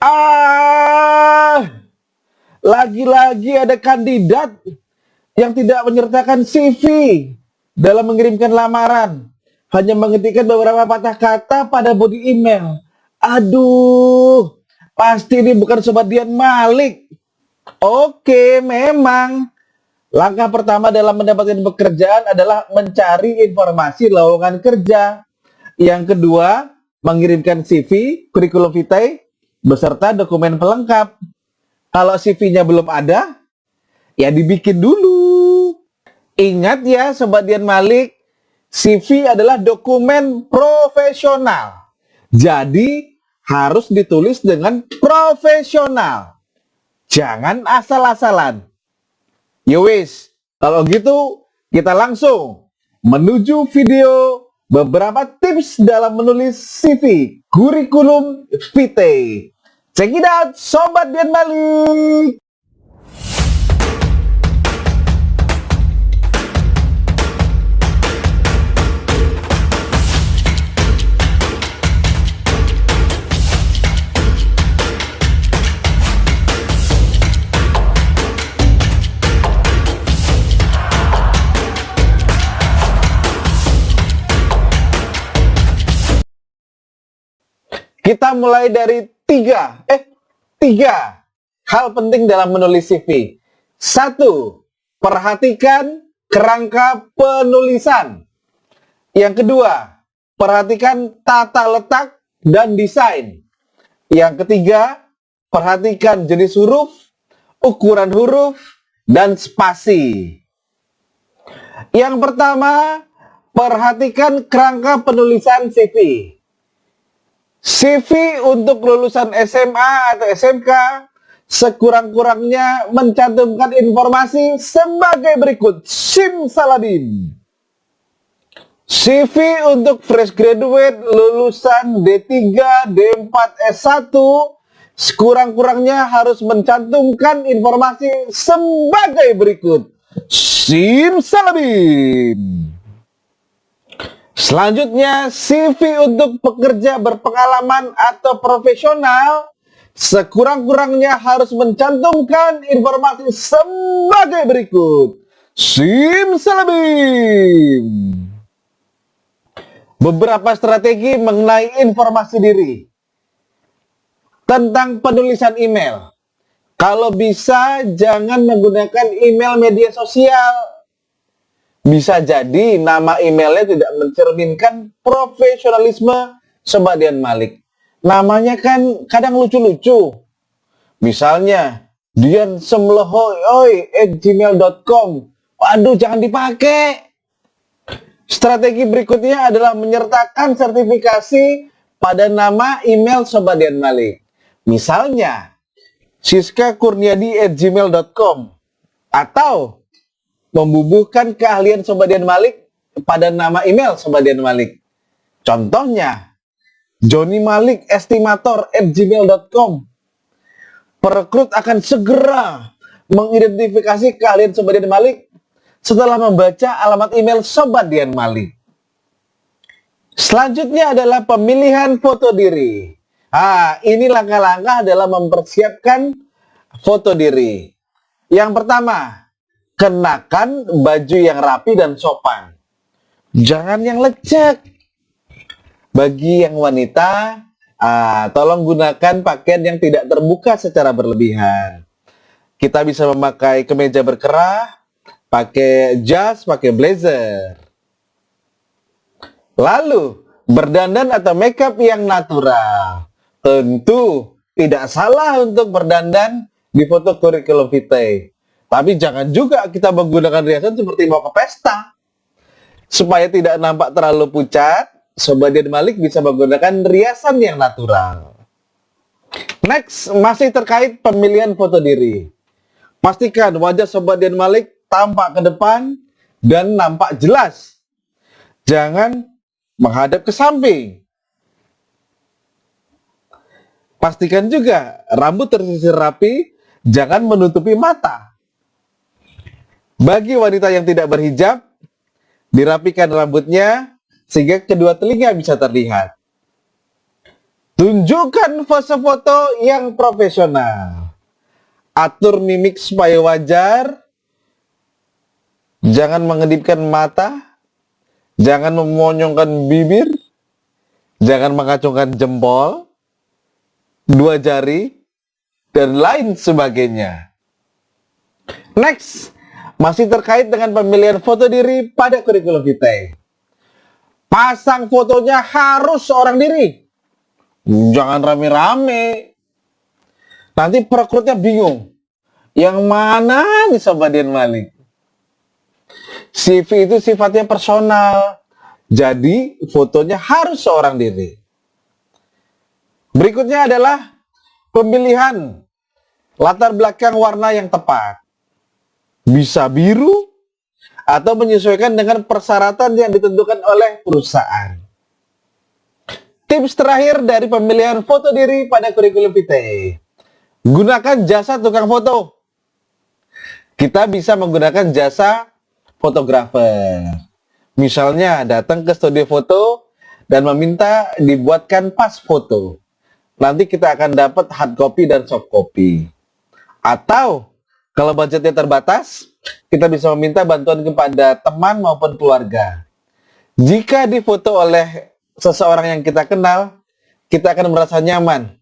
Ah, lagi-lagi ada kandidat yang tidak menyertakan CV dalam mengirimkan lamaran, hanya mengetikkan beberapa patah kata pada body email. Aduh, pasti ini bukan Sobat Dian Malik. Oke, memang langkah pertama dalam mendapatkan pekerjaan adalah mencari informasi lowongan kerja. Yang kedua, mengirimkan CV, kurikulum vitae, beserta dokumen pelengkap. Kalau CV-nya belum ada, ya dibikin dulu. Ingat ya Sobat Dian Malik, CV adalah dokumen profesional. Jadi harus ditulis dengan profesional. Jangan asal-asalan. Yowis, kalau gitu kita langsung menuju video beberapa tips dalam menulis CV kurikulum vitae. Check it out, Sobat Dian Malik. Kita mulai dari tiga hal penting dalam menulis CV. 1. Perhatikan kerangka penulisan. Yang kedua, perhatikan tata letak dan desain. Yang ketiga, perhatikan jenis huruf, ukuran huruf, dan spasi. Yang pertama, perhatikan kerangka penulisan CV. CV untuk lulusan SMA atau SMK sekurang-kurangnya mencantumkan informasi sebagai berikut. Simsalabim. CV untuk fresh graduate lulusan D3, D4, S1 sekurang-kurangnya harus mencantumkan informasi sebagai berikut. Simsalabim. Selanjutnya, CV untuk pekerja berpengalaman atau profesional sekurang-kurangnya harus mencantumkan informasi sebagai berikut. Simsalabim. Beberapa strategi mengenai informasi diri. Tentang penulisan email. Kalau bisa, jangan menggunakan email media sosial. Bisa jadi nama emailnya tidak mencerminkan profesionalisme Sobat Dian Malik. Namanya kan kadang lucu-lucu. Misalnya, diansemlehoy@gmail.com. Waduh, jangan dipakai. Strategi berikutnya adalah menyertakan sertifikasi pada nama email Sobat Dian Malik. Misalnya, siskakurniadi@gmail.com atau membubuhkan keahlian Sobat Dian Malik pada nama email Sobat Dian Malik. Contohnya, jonimalik@estimator@gmail.com. Perekrut akan segera mengidentifikasi keahlian Sobat Dian Malik setelah membaca alamat email Sobat Dian Malik. Selanjutnya adalah pemilihan foto diri. Ini langkah-langkah dalam mempersiapkan foto diri. Yang pertama, kenakan baju yang rapi dan sopan. Jangan yang lecek. Bagi yang wanita, tolong gunakan pakaian yang tidak terbuka secara berlebihan. Kita bisa memakai kemeja berkerah, pakai jas, pakai blazer. Lalu, berdandan atau makeup yang natural. Tentu tidak salah untuk berdandan di foto kurikulum vitae. Tapi jangan juga kita menggunakan riasan seperti mau ke pesta. Supaya tidak nampak terlalu pucat, Sobat Dian Malik bisa menggunakan riasan yang natural. Next, masih terkait pemilihan foto diri. Pastikan wajah Sobat Dian Malik tampak ke depan dan nampak jelas. Jangan menghadap ke samping. Pastikan juga rambut tersisir rapi, jangan menutupi mata. Bagi wanita yang tidak berhijab, dirapikan rambutnya sehingga kedua telinga bisa terlihat. Tunjukkan pose foto yang profesional. Atur mimik supaya wajar. Jangan mengedipkan mata. Jangan memonyongkan bibir. Jangan mengacungkan jempol, dua jari, dan lain sebagainya. Next, masih terkait dengan pemilihan foto diri pada kurikulum vitae. Pasang fotonya harus seorang diri. Jangan rame-rame. Nanti perekrutnya bingung. Yang mana nih Sobat Dian Malik? CV itu sifatnya personal. Jadi fotonya harus seorang diri. Berikutnya adalah pemilihan latar belakang warna yang tepat. Bisa biru atau menyesuaikan dengan persyaratan yang ditentukan oleh perusahaan. Tips terakhir dari pemilihan foto diri pada kurikulum vitae. Gunakan jasa tukang foto. Kita bisa menggunakan jasa fotografer. Misalnya datang ke studio foto dan meminta dibuatkan pas foto. Nanti kita akan dapat hard copy dan soft copy. Atau kalau budgetnya terbatas, kita bisa meminta bantuan kepada teman maupun keluarga. Jika difoto oleh seseorang yang kita kenal, kita akan merasa nyaman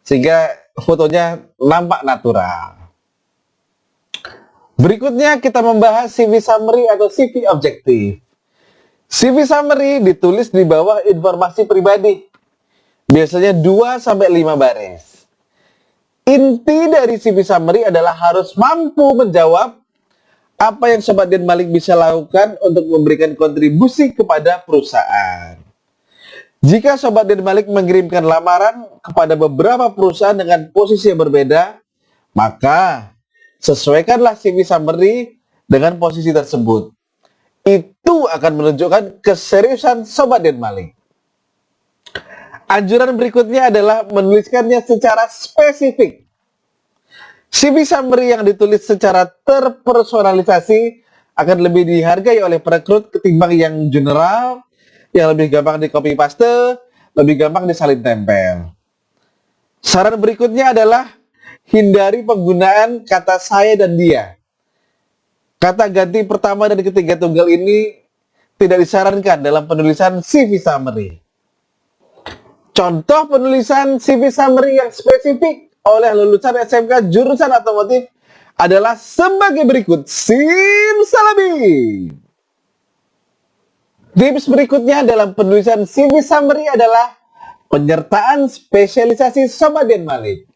sehingga fotonya nampak natural. Berikutnya kita membahas CV summary atau CV objektif. CV summary ditulis di bawah informasi pribadi. Biasanya 2-5 baris. Inti dari CV summary adalah harus mampu menjawab apa yang Sobat Dian Malik bisa lakukan untuk memberikan kontribusi kepada perusahaan. Jika Sobat Dian Malik mengirimkan lamaran kepada beberapa perusahaan dengan posisi yang berbeda, maka sesuaikanlah CV summary dengan posisi tersebut. Itu akan menunjukkan keseriusan Sobat Dian Malik. Anjuran berikutnya adalah menuliskannya secara spesifik. CV summary yang ditulis secara terpersonalisasi akan lebih dihargai oleh perekrut ketimbang yang general, yang lebih gampang di copy paste, lebih gampang disalin tempel. Saran berikutnya adalah hindari penggunaan kata saya dan dia. Kata ganti pertama dan ketiga tunggal ini tidak disarankan dalam penulisan CV summary. Contoh penulisan CV summary yang spesifik oleh lulusan SMK jurusan otomotif adalah sebagai berikut. Simsalabim. Tips berikutnya dalam penulisan CV summary adalah penyertaan spesialisasi Sobat Dian Malik.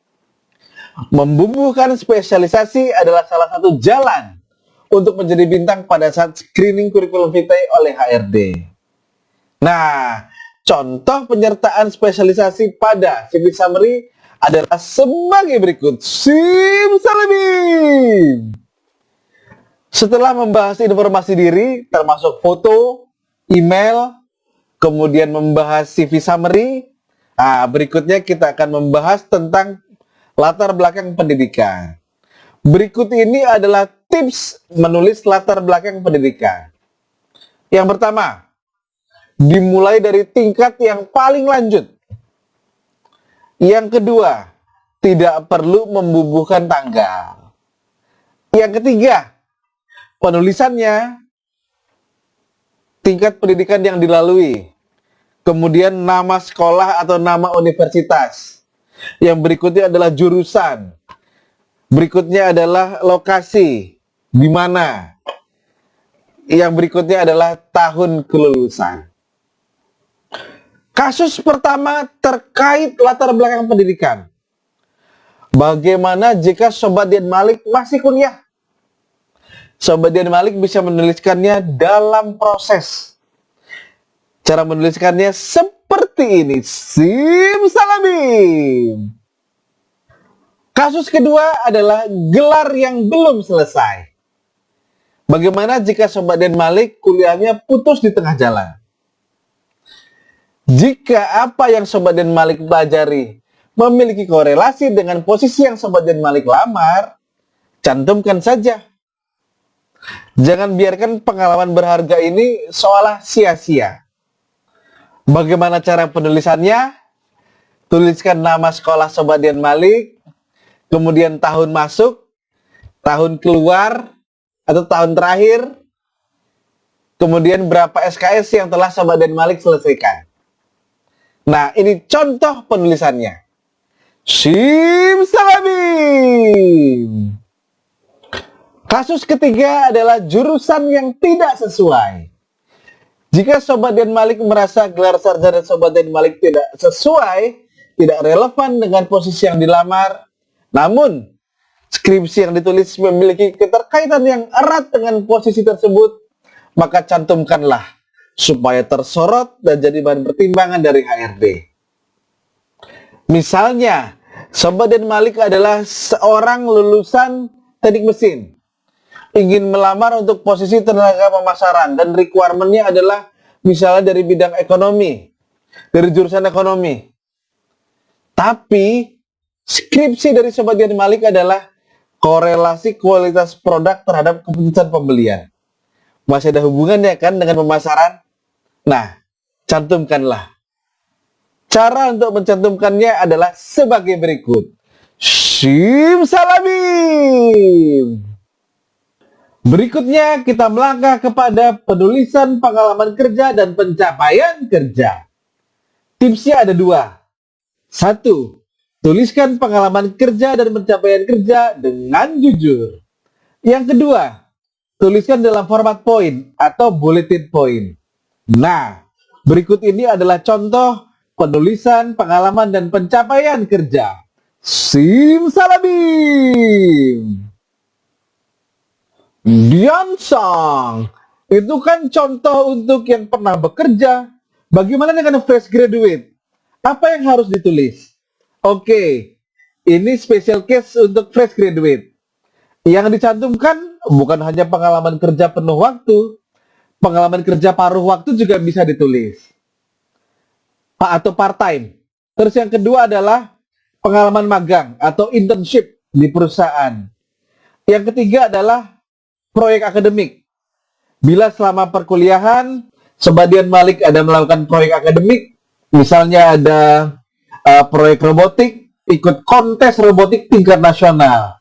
Membubuhkan spesialisasi adalah salah satu jalan untuk menjadi bintang pada saat screening kurikulum vitae oleh HRD. Nah, contoh penyertaan spesialisasi pada CV summary adalah sebagai berikut. Simsalabim. Setelah membahas informasi diri, termasuk foto, email, kemudian membahas CV summary, berikutnya kita akan membahas tentang latar belakang pendidikan. Berikut ini adalah tips menulis latar belakang pendidikan. Yang pertama, dimulai dari tingkat yang paling lanjut. Yang kedua, tidak perlu membubuhkan tanggal. Yang ketiga, penulisannya tingkat pendidikan yang dilalui. Kemudian nama sekolah atau nama universitas. Yang berikutnya adalah jurusan. Berikutnya adalah lokasi, di mana. Yang berikutnya adalah tahun kelulusan. Kasus pertama terkait latar belakang pendidikan. Bagaimana jika Sobat Dian Malik masih kuliah? Sobat Dian Malik bisa menuliskannya dalam proses. Cara menuliskannya seperti ini. Simsalabim. Kasus kedua adalah gelar yang belum selesai. Bagaimana jika Sobat Dian Malik kuliahnya putus di tengah jalan? Jika apa yang Sobat Dian Malik pelajari memiliki korelasi dengan posisi yang Sobat Dian Malik lamar, cantumkan saja. Jangan biarkan pengalaman berharga ini seolah sia-sia. Bagaimana cara penulisannya? tuliskan nama sekolah Sobat Dian Malik, kemudian tahun masuk, tahun keluar, atau tahun terakhir, kemudian berapa SKS yang telah Sobat Dian Malik selesaikan. Nah, ini contoh penulisannya. Simsalabim. Kasus ketiga adalah jurusan yang tidak sesuai. Jika Sobat Dian Malik merasa gelar sarjana Sobat Dian Malik tidak sesuai, tidak relevan dengan posisi yang dilamar, namun skripsi yang ditulis memiliki keterkaitan yang erat dengan posisi tersebut, maka cantumkanlah supaya tersorot dan jadi bahan pertimbangan dari HRD. Misalnya, Sobat Dian Malik adalah seorang lulusan teknik mesin, ingin melamar untuk posisi tenaga pemasaran, dan requirement-nya adalah misalnya dari bidang ekonomi, dari jurusan ekonomi. Tapi skripsi dari Sobat Dian Malik adalah korelasi kualitas produk terhadap keputusan pembelian. Masih ada hubungannya kan dengan pemasaran? Nah, cantumkanlah. Cara untuk mencantumkannya adalah sebagai berikut. Simsalabim. Berikutnya kita melangkah kepada penulisan pengalaman kerja dan pencapaian kerja. Tipsnya ada 2. 1. Tuliskan pengalaman kerja dan pencapaian kerja dengan jujur. Yang kedua, tuliskan dalam format poin atau bulletin point. Nah, berikut ini adalah contoh penulisan pengalaman dan pencapaian kerja. Simsalabim. Dian Sang, itu kan contoh untuk yang pernah bekerja. Bagaimana dengan fresh graduate? Apa yang harus ditulis? Oke, ini special case untuk fresh graduate. Yang dicantumkan bukan hanya pengalaman kerja penuh waktu, pengalaman kerja paruh waktu juga bisa ditulis. Atau part-time. Terus yang kedua adalah pengalaman magang atau internship di perusahaan. Yang ketiga adalah proyek akademik. Bila selama perkuliahan, Sobat Dian Malik ada melakukan proyek akademik, misalnya ada proyek robotik, ikut kontes robotik tingkat nasional.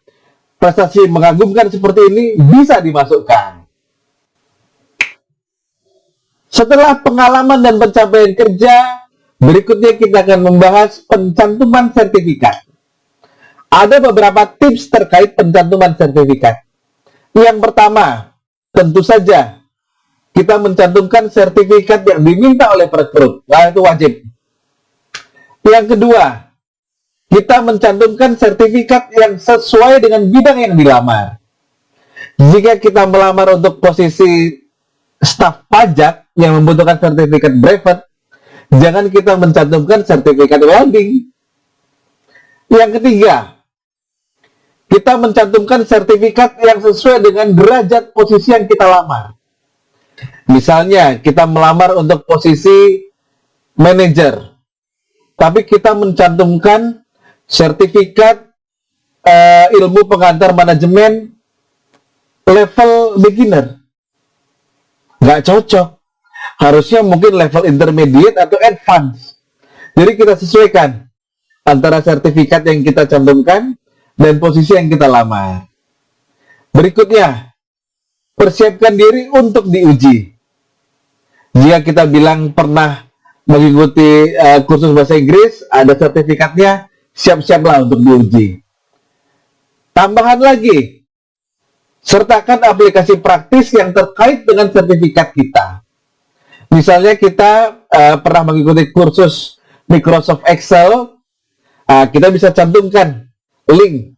Prestasi mengagumkan seperti ini bisa dimasukkan. Setelah pengalaman dan pencapaian kerja, berikutnya kita akan membahas pencantuman sertifikat. Ada beberapa tips terkait pencantuman sertifikat. Yang pertama, tentu saja kita mencantumkan sertifikat yang diminta oleh perekrut. Nah, itu wajib. Yang kedua, kita mencantumkan sertifikat yang sesuai dengan bidang yang dilamar. Jika kita melamar untuk posisi staf pajak yang membutuhkan sertifikat brevet, jangan kita mencantumkan sertifikat welding. Yang ketiga, kita mencantumkan sertifikat yang sesuai dengan derajat posisi yang kita lamar. Misalnya, kita melamar untuk posisi manajer, tapi kita mencantumkan sertifikat ilmu pengantar manajemen level beginner. Nggak cocok. Harusnya mungkin level intermediate atau advance. Jadi kita sesuaikan antara sertifikat yang kita cantumkan dan posisi yang kita lamar. Berikutnya, persiapkan diri untuk diuji. Jika kita bilang pernah mengikuti kursus bahasa Inggris, ada sertifikatnya, siap-siaplah untuk diuji. Tambahan lagi, sertakan aplikasi praktis yang terkait dengan sertifikat kita. Misalnya kita pernah mengikuti kursus Microsoft Excel, kita bisa cantumkan link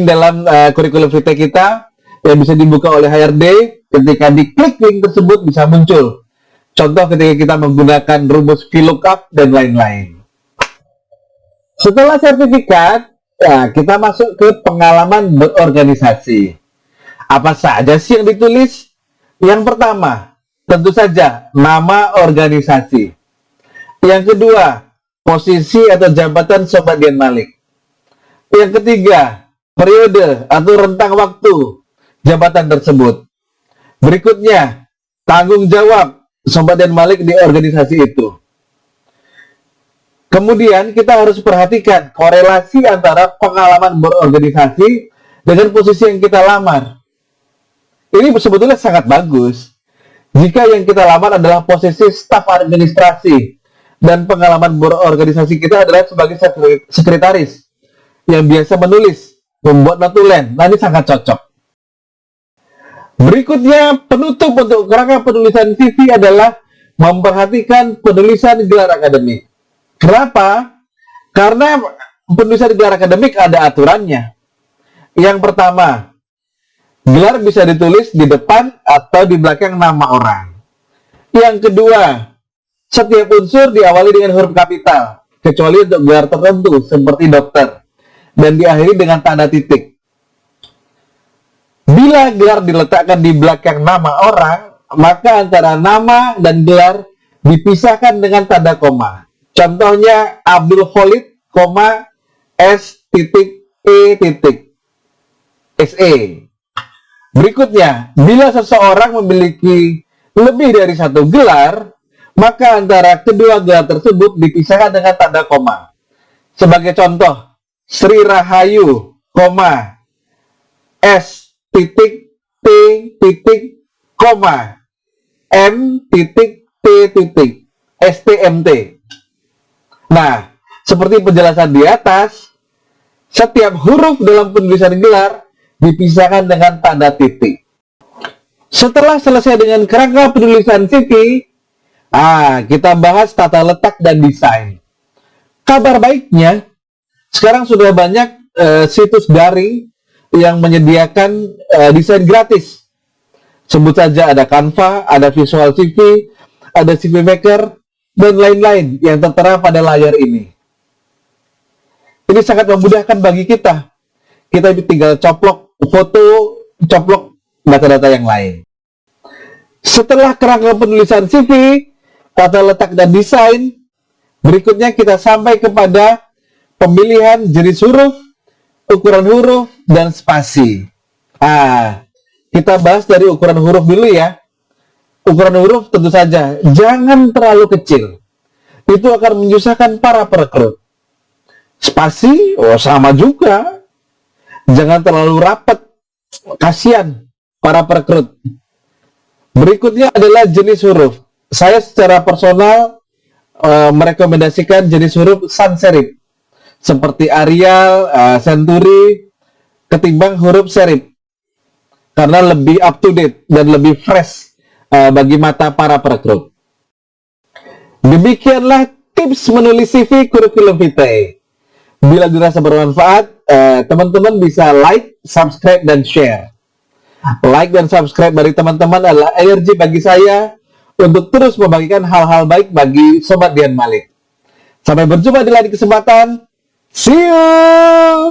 dalam kurikulum vitae kita yang bisa dibuka oleh HRD. Ketika diklik link tersebut bisa muncul contoh ketika kita menggunakan rumus VLOOKUP dan lain-lain. Setelah sertifikat, kita masuk ke pengalaman berorganisasi. Apa saja sih yang ditulis? Yang pertama, tentu saja nama organisasi. Yang kedua, posisi atau jabatan Sobat Dian Malik. Yang ketiga, periode atau rentang waktu jabatan tersebut. Berikutnya, tanggung jawab Sobat Dian Malik di organisasi itu. Kemudian kita harus perhatikan korelasi antara pengalaman berorganisasi dengan posisi yang kita lamar. Ini sebetulnya sangat bagus. Jika yang kita lamar adalah posisi staf administrasi dan pengalaman berorganisasi kita adalah sebagai sekretaris yang biasa menulis, membuat notulen, nah ini sangat cocok. Berikutnya, penutup untuk kerangka penulisan CV adalah memperhatikan penulisan gelar akademik. Kenapa? Karena penulisan gelar akademik ada aturannya. Yang pertama, gelar bisa ditulis di depan atau di belakang nama orang. Yang kedua, setiap unsur diawali dengan huruf kapital, kecuali untuk gelar tertentu seperti dokter, dan diakhiri dengan tanda titik. Bila gelar diletakkan di belakang nama orang, maka antara nama dan gelar dipisahkan dengan tanda koma. Contohnya Abdul Khalid, S titik E titik SE. Berikutnya, bila seseorang memiliki lebih dari satu gelar, maka antara kedua gelar tersebut dipisahkan dengan tanda koma. Sebagai contoh, Sri Rahayu, S titik T titik M titik T titik STMT. Nah, seperti penjelasan di atas, setiap huruf dalam penulisan gelar dipisahkan dengan tanda titik. Setelah selesai dengan kerangka penulisan CV, kita bahas tata letak dan desain. Kabar baiknya, sekarang sudah banyak situs daring yang menyediakan desain gratis. Sebut saja ada Canva, ada Visual CV, ada CV Maker, dan lain-lain yang tertera pada layar ini. Ini sangat memudahkan bagi kita. Kita tinggal coplok foto, coplok data-data yang lain. Setelah kerangka penulisan CV, tata letak dan desain, berikutnya kita sampai kepada pemilihan jenis huruf, ukuran huruf, dan spasi. Kita bahas dari ukuran huruf dulu ya. Ukuran huruf tentu saja jangan terlalu kecil. Itu akan menyusahkan para perekrut. Spasi, sama juga. Jangan terlalu rapat. Kasihan para perekrut. Berikutnya adalah jenis huruf. Saya secara personal merekomendasikan jenis huruf sans serif. Seperti Arial, Century, ketimbang huruf serif. Karena lebih up to date dan lebih fresh bagi mata para perekrut. Demikianlah tips menulis CV Kurikulum Vitae. Bila dirasa bermanfaat, teman-teman bisa like, subscribe, dan share. Like dan subscribe dari teman-teman adalah energi bagi saya untuk terus membagikan hal-hal baik bagi Sobat Dian Malik. Sampai berjumpa di lain kesempatan. See you!